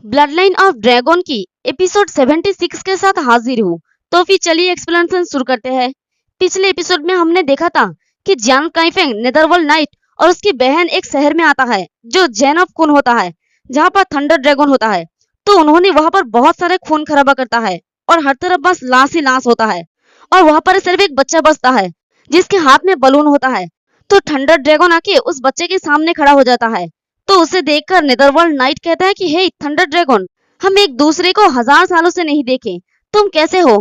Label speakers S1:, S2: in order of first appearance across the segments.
S1: Blood line of dragon की episode 76 के साथ हाजिर हूँ। तो फिर चलिए एक्सप्लेनेशन शुरू करते हैं। पिछले एपिसोड में हमने देखा था कि जियांग काइफेंग नेदरवर्ल्ड नाइट और उसकी बहन एक शहर में आता है जो जैन ऑफ खून होता है, जहाँ पर थंडर ड्रैगन होता है। तो उन्होंने वहां पर बहुत सारे खून खराबा करता है और हर तरफ बस लाश ही लाश होता है और वहां पर सिर्फ एक बच्चा बचता है जिसके हाथ में बलून होता है। तो थंडर ड्रैगन आके उस बच्चे के सामने खड़ा हो जाता है। तो उसे देखकर नेदरवर्ल्ड नाइट कहता है कि हे थंडर ड्रैगन, हम एक दूसरे को 1000 सालों से नहीं देखे, तुम कैसे हो?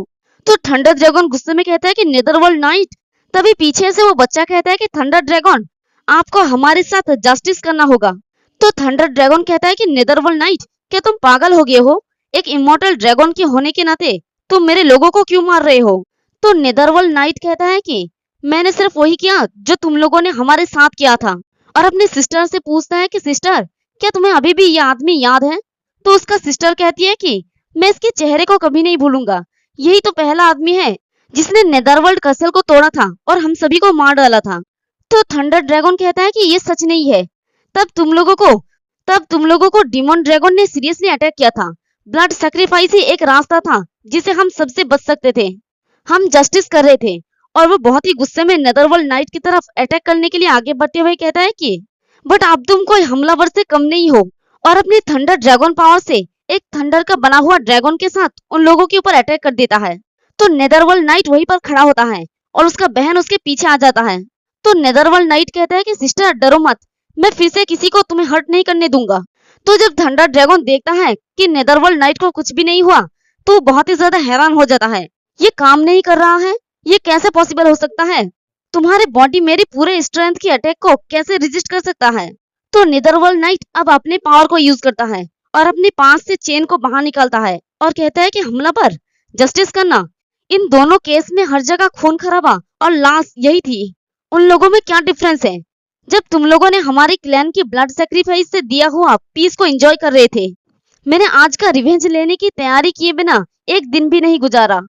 S1: तो थंडर ड्रैगन गुस्से में कहता है कि नेदरवर्ल्ड नाइट। तभी पीछे से वो बच्चा कहता है कि थंडर ड्रैगन, आपको हमारे साथ जस्टिस करना होगा। तो थंडर ड्रैगन कहता है कि नेदरवर्ल्ड नाइट, क्या तुम पागल हो गए हो? एक इमॉर्टल ड्रैगन के होने के नाते तुम मेरे लोगों को क्यों मार रहे हो? तो नेदरवर्ल्ड नाइट कहता है कि मैंने सिर्फ वही किया जो तुम लोगों ने हमारे साथ किया था। और अपनी सिस्टर से पूछता है कि सिस्टर, क्या तुम्हें अभी भी ये आदमी याद है? तो उसका सिस्टर कहती है कि मैं इसके चेहरे को कभी नहीं भूलूंगा, यही तो पहला आदमी है जिसने नेदरवर्ल्ड कसल को तोड़ा था और हम सभी को मार डाला था। तो थंडर ड्रैगन कहता है कि ये सच नहीं है। तब तुम लोगों को डिमोन ड्रैगन ने सीरियसली अटैक किया था। ब्लड सैक्रिफाइस ही एक रास्ता था जिसे हम सबसे बच सकते थे। हम जस्टिस कर रहे थे और वो बहुत ही गुस्से में नेदरवर्ल्ड नाइट की तरफ अटैक करने के लिए आगे बढ़ते हुए कहता है कि बट अब तुम कोई हमलावर से कम नहीं हो और अपनी थंडर ड्रैगन पावर से एक थंडर का बना हुआ ड्रैगन के साथ उन लोगों के ऊपर अटैक कर देता है। तो नेदरवर्ल्ड नाइट वहीं पर खड़ा होता है और उसका बहन उसके पीछे आ जाता है। तो नेदरवर्ल्ड नाइट कहता है कि सिस्टर डरो मत, मैं फिर से किसी को तुम्हें हर्ट नहीं करने दूंगा। तो जब थंडर ड्रैगन देखता है कि नेदरवर्ल्ड नाइट को कुछ भी नहीं हुआ तो वो बहुत ही ज्यादा हैरान हो जाता है। ये काम नहीं कर रहा है, ये कैसे पॉसिबल हो सकता है? तुम्हारे बॉडी मेरी पूरे स्ट्रेंथ की अटैक को कैसे रेजिस्ट कर सकता है? तो नेदरवर्ल्ड नाइट अब अपने पावर को यूज करता है और अपने पास से चेन को बाहर निकालता है और कहता है कि हमला पर जस्टिस करना। इन दोनों केस में हर जगह खून खराबा और लाश यही थी। उन लोगों में क्या डिफरेंस है? जब तुम लोगों ने हमारी क्लैन की ब्लड सेक्रीफाइस से दिया हुआ पीस को एंजॉय कर रहे थे, मैंने आज का रिवेंज लेने की तैयारी किए बिना एक दिन भी नहीं गुजारा।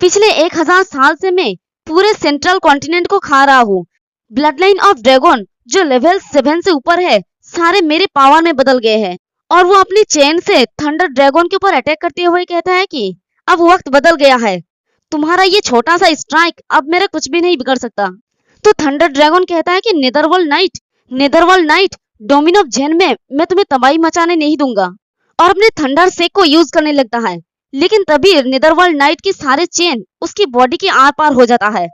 S1: पिछले 1000 साल से मैं पूरे सेंट्रल कॉन्टिनेंट को खा रहा हूँ। ब्लड लाइन ऑफ ड्रैगन जो लेवल 7 से ऊपर है सारे मेरे पावर में बदल गए हैं। और वो अपनी चेन से थंडर ड्रैगन के ऊपर अटैक करते हुए कहता है कि अब वक्त बदल गया है, तुम्हारा ये छोटा सा स्ट्राइक अब मेरा कुछ भी नहीं बिगड़ सकता। तो थंडर ड्रैगन कहता है कि नेदरवर्ल्ड नाइट डोमिन ऑफ जेन में मैं तुम्हें तबाही मचाने नहीं दूंगा और अपने थंडर सेक को यूज करने लगता है। लेकिन तभी नेदरवर्ल्ड नाइट की सारे चेन उसकी बॉडी के आर पार हो जाता है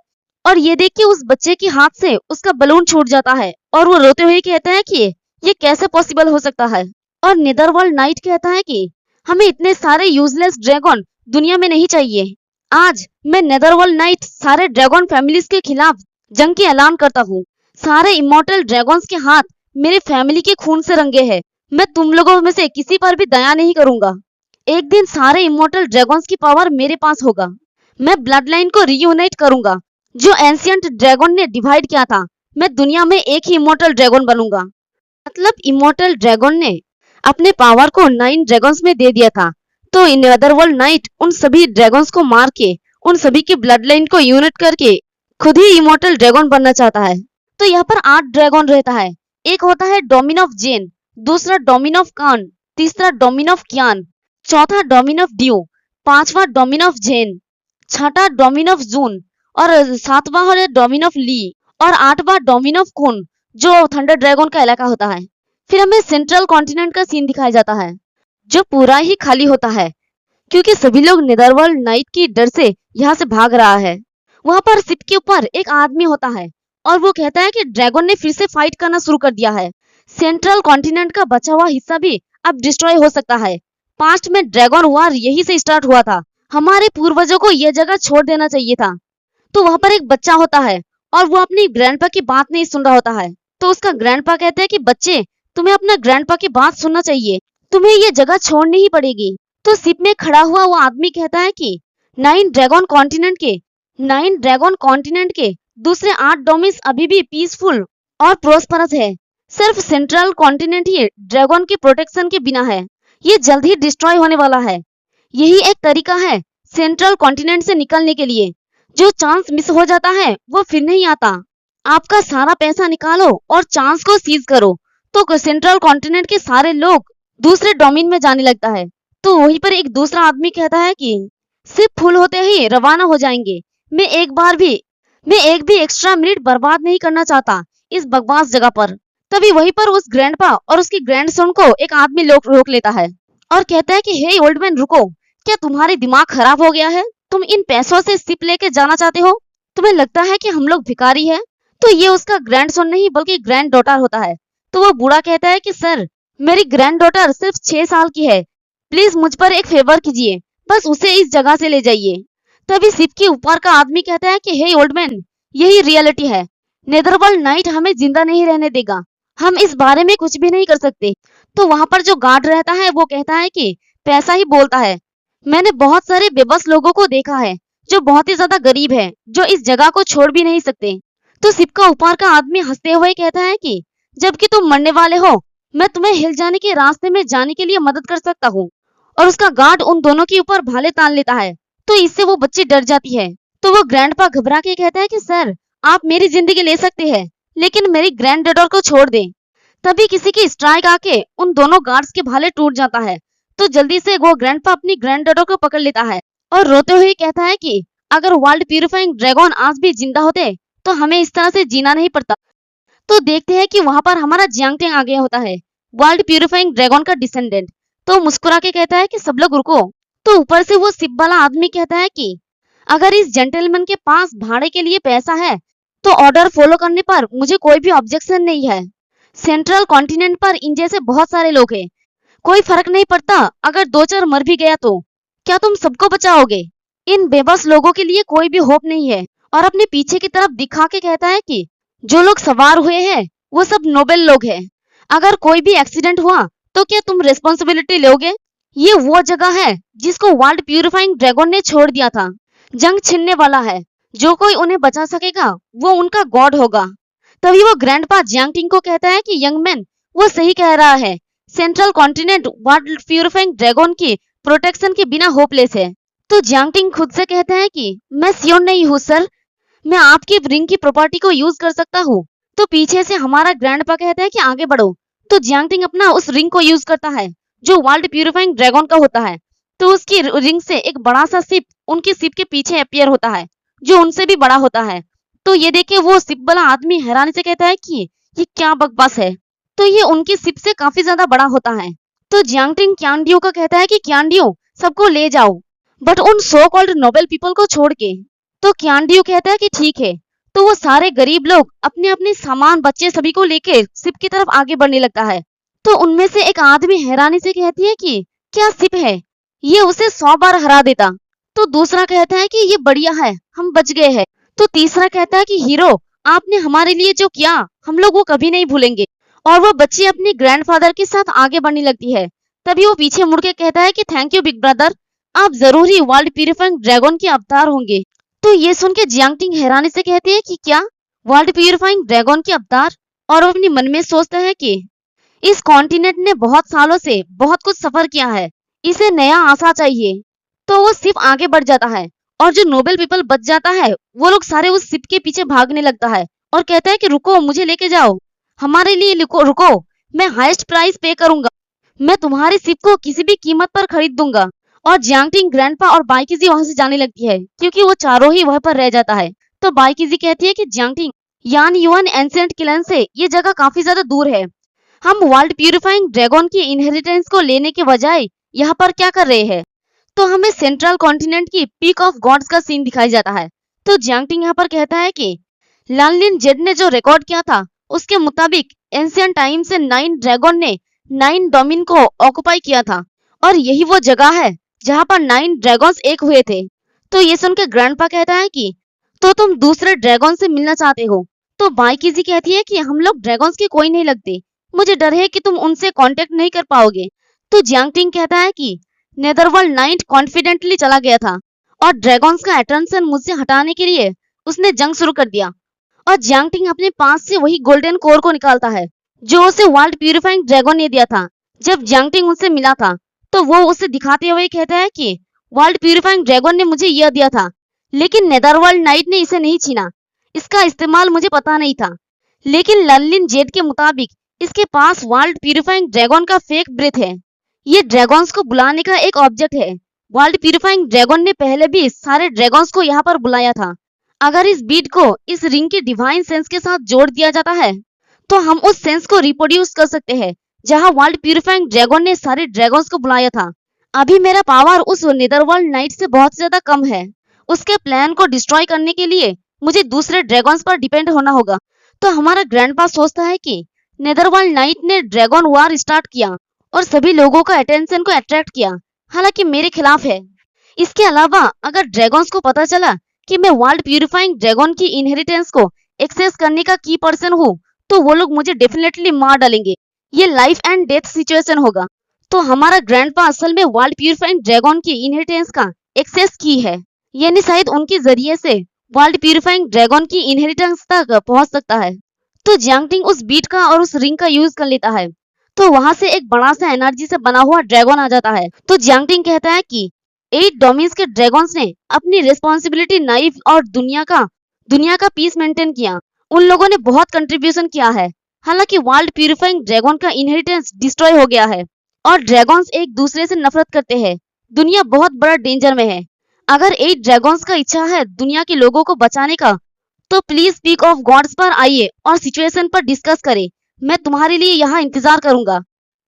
S1: और ये देख के उस बच्चे के हाथ से उसका बलून छूट जाता है और वो रोते हुए कहता है कि ये कैसे पॉसिबल हो सकता है। और नेदरवर्ल्ड नाइट कहता है कि हमें इतने सारे यूजलेस ड्रैगन दुनिया में नहीं चाहिए। आज मैं नेदरवर्ल्ड नाइट सारे ड्रैगन फैमिलीज के खिलाफ जंग की ऐलान करता हूँ। सारे इमॉर्टल ड्रैगन्स के हाथ मेरे फैमिली के खून से रंगे हैं। मैं तुम लोगों में से किसी पर भी दया नहीं करूंगा। एक दिन सारे इमॉर्टल ड्रैगन्स की पावर मेरे पास होगा। मैं ब्लड लाइन को रीयूनाइट करूंगा जो एंशिएंट ड्रैगन ने डिवाइड किया था। मैं दुनिया में एक ही इमॉर्टल ड्रैगन बनूंगा। मतलब इमॉर्टल ड्रैगन ने अपने पावर को 9 ड्रैगन्स में दे दिया था। तो नेदरवर्ल्ड नाइट उन सभी ड्रैगन्स को मार के उन सभी की ब्लड लाइन को यूनिट करके खुद ही इमॉर्टल ड्रैगन बनना चाहता है। तो यहाँ पर 8 ड्रैगन रहता है। एक होता है डोमिन ऑफ जेन, दूसरा डोमिन ऑफ कान, तीसरा डोमिन ऑफ क्यान, चौथा डोमिन ऑफ ड्यू, पांचवा डोमिन ऑफ जेन, छठा डोमिन ऑफ जून और सातवां है डोमिन ऑफ ली और 8वां डोमिन ऑफ खून जो थंडर ड्रैगन का इलाका होता है। फिर हमें सेंट्रल कॉन्टिनेंट का सीन दिखाया जाता है जो पूरा ही खाली होता है क्योंकि सभी लोग नेदरवर्ल्ड नाइट की डर से यहाँ से भाग रहा है। वहां पर शिप के ऊपर एक आदमी होता है और वो कहता है कि ड्रैगन ने फिर से फाइट करना शुरू कर दिया है। सेंट्रल कॉन्टिनेंट का बचा हुआ हिस्सा भी अब डिस्ट्रॉय हो सकता है। पास्ट में ड्रैगन वॉर यही से स्टार्ट हुआ था। हमारे पूर्वजों को यह जगह छोड़ देना चाहिए था। तो वहां पर एक बच्चा होता है और वो अपनी ग्रैंडपा की बात नहीं सुन रहा होता है। तो उसका ग्रैंडपा कहते हैं कि बच्चे, तुम्हें अपना ग्रैंडपा की बात सुनना चाहिए, तुम्हें ये जगह छोड़नी ही पड़ेगी। तो शिप में खड़ा हुआ वो आदमी कहता है कि 9 ड्रैगन कॉन्टिनेंट के दूसरे 8 डोमिन्स अभी भी पीसफुल और प्रोस्परस है। सिर्फ सेंट्रल कॉन्टिनेंट ही ड्रैगन के प्रोटेक्शन के बिना है। ये जल्द ही डिस्ट्रॉय होने वाला है। यही एक तरीका है सेंट्रल कॉन्टिनेंट से निकलने के लिए। जो चांस मिस हो जाता है वो फिर नहीं आता। आपका सारा पैसा निकालो और चांस को सीज करो तो सेंट्रल कॉन्टिनेंट के सारे लोग दूसरे डोमेन में जाने लगता है। तो वहीं पर एक दूसरा आदमी कहता है कि सिर्फ फुल होते ही रवाना हो जाएंगे। मैं एक भी एक्स्ट्रा मिनट बर्बाद नहीं करना चाहता इस बकवास जगह पर। तभी वहीं पर उस ग्रैंडपा और उसके ग्रैंडसन को एक आदमी रोक लेता है और कहता है कि हे ओल्ड मैन, रुको, क्या तुम्हारे दिमाग खराब हो गया है? तुम इन पैसों से शिप लेके जाना चाहते हो? तुम्हें लगता है कि हम लोग भिखारी हैं? तो ये उसका ग्रैंडसन नहीं बल्कि ग्रैंड डॉटर होता है। तो वो बूढ़ा कहता है कि सर, मेरी ग्रैंड डॉटर सिर्फ 6 साल की है, प्लीज मुझ पर एक फेवर कीजिए, बस उसे इस जगह से ले जाइए। तभी शिप के ऊपर का आदमी कहता है कि हे ओल्ड मैन, यही रियलिटी है। नेदरवर्ल्ड नाइट हमें जिंदा नहीं रहने देगा, हम इस बारे में कुछ भी नहीं कर सकते। तो वहां पर जो गार्ड रहता है वो कहता है कि पैसा ही बोलता है। मैंने बहुत सारे बेबस लोगों को देखा है जो बहुत ही ज्यादा गरीब है, जो इस जगह को छोड़ भी नहीं सकते। तो शिप का ऊपर का आदमी हंसते हुए कहता है कि जबकि तुम मरने वाले हो, मैं तुम्हें हिल जाने के रास्ते में जाने के लिए मदद कर सकता हूँ। और उसका गार्ड उन दोनों के ऊपर भाले तान लेता है। तो इससे वो बच्ची डर जाती है। तो वो ग्रैंडपा घबरा के कहता है कि सर, आप मेरी जिंदगी ले सकते हैं, लेकिन मेरी ग्रैंड डॉटर को छोड़ दे। तभी किसी की स्ट्राइक आके उन दोनों गार्ड्स के भाले टूट जाता है। तो जल्दी से वो ग्रैंडपा अपनी ग्रैंड डॉटर को पकड़ लेता है और रोते हुए कहता है कि अगर वर्ल्ड प्यूरिफाइंग ड्रैगन आज भी जिंदा होते तो हमें इस तरह से जीना नहीं पड़ता। तो देखते हैं कि वहां पर हमारा जियांगटेंग आ गया होता है, वर्ल्ड प्यूरिफाइंग ड्रैगन का डिसेंडेंट। तो मुस्कुरा के कहता है कि सब लोग रुको। तो ऊपर से वो शिप वाला आदमी कहता है कि अगर इस जेंटलमैन के पास भाड़े के लिए पैसा है तो ऑर्डर फॉलो करने पर मुझे कोई भी ऑब्जेक्शन नहीं है। सेंट्रल कॉन्टिनेंट पर इन जैसे बहुत सारे लोग हैं, कोई फर्क नहीं पड़ता अगर 2-4 मर भी गया तो क्या तुम सबको बचाओगे? इन बेबस लोगों के लिए कोई भी होप नहीं है। और अपने पीछे की तरफ दिखा के कहता है कि जो लोग सवार हुए हैं वो सब नोबेल लोग हैं। अगर कोई भी एक्सीडेंट हुआ तो क्या तुम रिस्पॉन्सिबिलिटी लोगे? ये वो जगह है जिसको वर्ल्ड प्यूरिफाइंग ड्रैगन ने छोड़ दिया था। जंग छिड़ने वाला है, जो कोई उन्हें बचा सकेगा वो उनका गॉड होगा। तभी वो ग्रैंडपा जियांगटिंग को कहता है कि यंग मैन, वो सही कह रहा है, central continent world purifying dragon की प्रोटेक्शन के बिना होपलेस है। तो जियांगटिंग खुद से कहता है कि मैं श्योर नहीं हूँ सर, मैं आपकी रिंग की प्रॉपर्टी को यूज कर सकता हूँ। तो पीछे से हमारा ग्रैंडपा कहता है कि आगे बढ़ो। तो जियांगटिंग अपना उस रिंग को यूज करता है जो वर्ल्ड प्यूरिफाइंग ड्रैगन का होता है। तो उसकी रिंग से एक बड़ा सा शिप उनकी शिप के पीछे अपीयर होता है, जो उनसे भी बड़ा होता है। तो ये देखे वो शिप वाला आदमी हैरानी से कहता है कि ये क्या बकवास है। तो ये उनकी शिप से काफी ज्यादा बड़ा होता है। तो जियांगटिंग क्यांडियो को कहता है कि क्यांडियो, सबको ले जाओ, बट उन सो कॉल्ड नोबेल पीपल को छोड़ के। तो क्यांडियो कहता है कि ठीक है। तो वो सारे गरीब लोग अपने अपने सामान, बच्चे सभी को लेके शिप की तरफ आगे बढ़ने लगता है। तो उनमें से एक आदमी हैरानी से कहती है कि क्या शिप है, ये उसे 100 बार हरा देता। तो दूसरा कहता है कि ये बढ़िया है, हम बच गए हैं। तो तीसरा कहता है कि हीरो, आपने हमारे लिए जो किया हम लोग वो कभी नहीं भूलेंगे। और वो बच्ची अपनी ग्रैंडफादर के साथ आगे बढ़ने लगती है। तभी वो पीछे मुड़ के कहता है कि थैंक यू बिग ब्रदर, आप जरूर ही वर्ल्ड प्यूरिफाइंग ड्रैगन के अवतार होंगे। तो ये सुन के जियांगटिंग हैरानी से कहते हैं कि क्या वर्ल्ड प्यूरिफाइंग ड्रैगन के अवतार? और वो अपने मन में सोचता है कि इस कॉन्टिनेंट ने बहुत सालों से बहुत कुछ सफर किया है, इसे नया आशा चाहिए। तो वो सिर्फ आगे बढ़ जाता है और जो नोबेल पीपल बच जाता है वो लोग सारे उस शिप के पीछे भागने लगता है और कहता है कि रुको, मुझे लेके जाओ, हमारे लिए रुको, मैं हाईएस्ट प्राइस पे करूंगा, मैं तुम्हारी शिप को किसी भी कीमत पर खरीद दूंगा। और जियांगटिंग, ग्रैंडपा और बाइकिजी वहां से जाने लगती है क्योंकि वो चारों ही वहां पर रह जाता है। तो बाइकिजी कहती है कि जियांगटिंग, यान युआन एंशिएंट क्लैन से ये जगह काफी ज्यादा दूर है, हम वर्ल्ड प्यूरिफाइंग ड्रैगन की इनहेरिटेंस को लेने के बजाय यहाँ पर क्या कर रहे हैं? तो हमें सेंट्रल कॉन्टिनेंट की पीक ऑफ गॉड्स का सीन दिखाई जाता है। तो जियांगटिंग यहाँ पर कहता है कि लानलिन जेड ने जो रिकॉर्ड किया था उसके मुताबिक एंशिएंट टाइम से 9 ड्रैगन ने 9 डोमेन को ऑक्युपाई किया था और यही वो जगह है जहां पर 9 ड्रैगन्स एक हुए थे। तो ये सुनकर ग्रैंडपा कहता है कि तो तुम दूसरे ड्रैगन से मिलना चाहते हो? तो बाइकिजी कहती है कि हम लोग ड्रैगन्स के कोई नहीं लगते, मुझे डर है कि तुम उनसे कांटेक्ट नहीं कर पाओगे। तो जियांगटिंग कहता है कि नेदरवर्ल्ड नाइट कॉन्फिडेंटली चला गया था और ड्रैगन्स का अटेंशन मुझसे हटाने के लिए उसने जंग शुरू कर दिया। और जियांगटिंग अपने पास से वही गोल्डन कोर को निकालता है जो उसे वर्ल्ड प्यूरिफाइंग ड्रैगन ने दिया था जब जियांगटिंग उनसे मिला था। तो वो उसे दिखाते हुए कहता है कि वर्ल्ड प्यूरिफाइंग ड्रैगन ने मुझे यह दिया था, लेकिन नेदरवर्ल्ड नाइट ने इसे नहीं छीना, इसका इस्तेमाल मुझे पता नहीं था। लेकिन लनलिन जेड के मुताबिक इसके पास वर्ल्ड प्यूरिफाइंग ड्रैगन का फेक ब्रेथ है ये ड्रैगन्स को बुलाने का एक ऑब्जेक्ट है। वर्ल्ड प्यूरिफाइंग ड्रैगन ने पहले भी सारे ड्रैगन्स को यहाँ पर बुलाया था। अगर इस बीट को इस रिंग की डिवाइन सेंस के साथ जोड़ दिया जाता है तो हम उस सेंस को रिप्रोड्यूस कर सकते हैं जहाँ वर्ल्ड प्यूरिफाइंग ड्रैगन ने सारे ड्रैगन्स को बुलाया था। अभी मेरा पावर उस नेदरवर्ल्ड नाइट से बहुत ज्यादा कम है। उसके प्लान को डिस्ट्रॉय करने के लिए मुझे दूसरे ड्रैगन्स पर डिपेंड होना होगा। तो हमारा ग्रैंडपा सोचता है कि नेदरवर्ल्ड नाइट ने ड्रैगन वॉर स्टार्ट किया और सभी लोगों का अटेंशन को अट्रैक्ट किया, हालांकि मेरे खिलाफ है। इसके अलावा अगर ड्रैगन्स को पता चला कि मैं वर्ल्ड प्यूरिफाइंग ड्रैगन की इनहेरिटेंस को एक्सेस करने का की पर्सन हूँ तो वो लोग मुझे डेफिनेटली मार डालेंगे। ये लाइफ एंड डेथ सिचुएशन होगा। तो हमारा ग्रैंडपा असल में वर्ल्ड प्यूरिफाइंग ड्रैगन की इनहेरिटेंस का एक्सेस की है, यानी शायद उनके जरिए से वर्ल्ड प्यूरिफाइंग ड्रैगन की इनहेरिटेंस तक पहुंच सकता है। तो जियांगटिंग उस बीट का और उस रिंग का यूज कर लेता है, तो वहां से एक बड़ा सा एनर्जी से बना हुआ ड्रैगन आ जाता है। तो जियांगटिंग कहता है कि 8 डोमिन्स के ड्रैगन्स ने अपनी रिस्पॉन्सिबिलिटी नाइफ और दुनिया का पीस मेंटेन किया। उन लोगों ने बहुत कंट्रीब्यूशन किया है। हालांकि वर्ल्ड प्यूरिफाइंग ड्रैगन का इनहेरिटेंस डिस्ट्रॉय हो गया है और ड्रैगन्स एक दूसरे से नफरत करते हैं। दुनिया बहुत बड़ा डेंजर में है। अगर 8 ड्रैगन्स का इच्छा है दुनिया के लोगों को बचाने का तो प्लीज स्पीक ऑफ गॉड्स पर आइए और सिचुएशन पर डिस्कस करें। मैं तुम्हारे लिए यहाँ इंतजार करूंगा।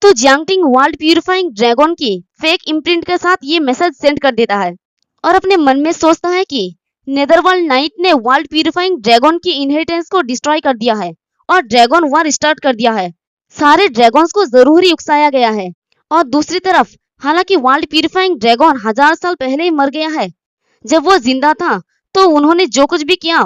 S1: तो जियांगटिंग वर्ल्ड प्यूरिफाइंग ड्रैगन की फेक इम्प्रिंट के साथ ये मैसेज सेंड कर देता है और अपने मन में सोचता है कि नेदरवर्ल्ड नाइट ने वर्ल्ड प्यूरिफाइंग ड्रैगन की इनहेरिटेंस को डिस्ट्रॉय कर दिया है और ड्रैगन वॉर स्टार्ट कर दिया है। सारे ड्रैगन्स को जरूर ही उकसाया गया है। और दूसरी तरफ हालांकि वर्ल्ड प्यूरिफाइंग ड्रैगन 1000 साल पहले ही मर गया है। जब वो जिंदा था तो उन्होंने जो कुछ भी किया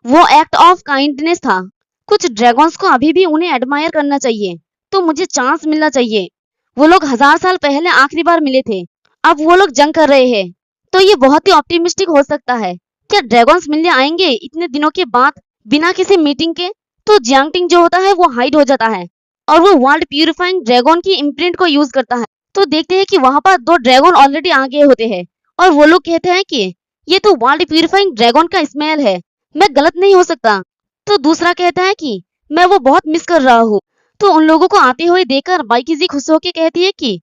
S1: वो एक्ट ऑफ काइंडनेस था। कुछ ड्रैगन्स को अभी भी उन्हें एडमायर करना चाहिए, तो मुझे चांस मिलना चाहिए। वो लोग 1000 साल पहले आखिरी बार मिले थे, अब वो लोग जंग कर रहे हैं, तो ये बहुत ही ऑप्टिमिस्टिक हो सकता है। क्या ड्रैगन्स मिलने आएंगे इतने दिनों के बाद बिना किसी मीटिंग के? तो जियांगटिंग जो होता है वो हाइड हो जाता है और वो वर्ल्ड प्यूरिफाइंग ड्रैगन की इम्प्रिंट को यूज करता है। तो देखते हैं कि वहां पर 2 ड्रैगन ऑलरेडी आ गए होते हैं और वो लोग कहते हैं कि ये तो वर्ल्ड प्यूरिफाइंग ड्रैगन का स्मेल है, मैं गलत नहीं हो सकता। तो दूसरा कहता है कि मैं वो बहुत मिस कर रहा हूँ। तो उन लोगों को आते हुए देखकर बाइकिजी खुश होकर कहती है कि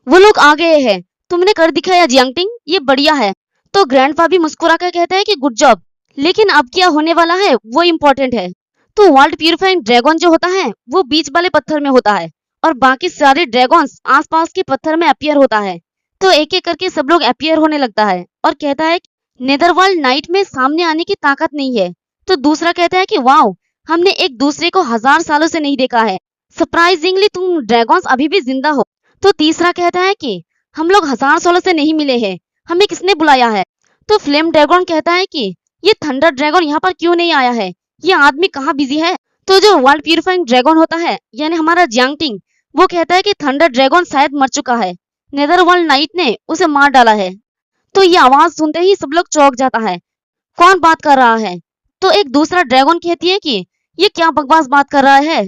S1: वो लोग आ गए हैं, तुमने कर दिखाया जियांगटिंग, ये बढ़िया है। तो ग्रैंडपा भी मुस्कुराकर कहता है कि गुड जॉब, लेकिन अब क्या होने वाला है वो इम्पोर्टेंट है। तो वर्ल्ड प्यूरिफाइंग ड्रैगन जो होता है वो बीच वाले पत्थर में होता है और बाकी सारे ड्रैगन्स आसपास के पत्थर में अपीयर होता है। तो एक एक करके सब लोग अपीयर होने लगता है और कहता है नेदरवर्ल्ड नाइट में सामने आने की ताकत नहीं है। तो दूसरा कहता है कि वाओ, हमने एक दूसरे को 1000 सालों से नहीं देखा है, सरप्राइजिंगली तुम ड्रैगन्स अभी भी जिंदा हो। तो तीसरा कहता है कि हम लोग 1000 सालों से नहीं मिले हैं, हमें किसने बुलाया है? तो फ्लेम ड्रैगन कहता है कि ये थंडर ड्रैगन यहाँ पर क्यों नहीं आया है, ये आदमी कहाँ बिजी है? तो जो वर्ल्ड प्यूरिफाइंग ड्रैगन होता है यानी हमारा जियांगटिंग, वो कहता है कि थंडर ड्रैगन शायद मर चुका है, नेदरवर्ल्ड नाइट ने उसे मार डाला है। तो ये आवाज सुनते ही सब लोग चौंक जाता है, कौन बात कर रहा है? तो एक दूसरा ड्रैगन कहती है कि ये क्या बकवास बात कर रहा है।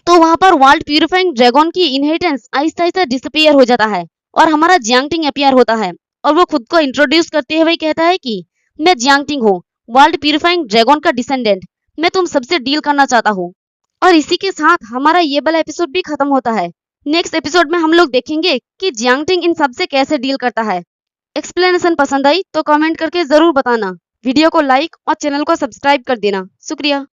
S1: तो वहां पर वर्ल्ड प्यूरिफाइंग ड्रैगन की इनहेरिटेंस आहिस्ता आहिस्ता डिसअपियर हो जाता है और हमारा जियांगटिंग अपीयर होता है और वो खुद को इंट्रोड्यूस करते हुए कहता है कि मैं जियांगटिंग हूँ, वर्ल्ड प्यूरिफाइंग ड्रैगन का डिसेंडेंट, मैं तुम सबसे डील करना चाहता हूँ। और इसी के साथ हमारा ये वाला एपिसोड भी खत्म होता है। नेक्स्ट एपिसोड में हम लोग देखेंगे कि जियांगटिंग इन सबसे कैसे डील करता है। एक्सप्लेनेशन पसंद आई तो कमेंट करके जरूर बताना, वीडियो को लाइक और चैनल को सब्सक्राइब कर देना। शुक्रिया।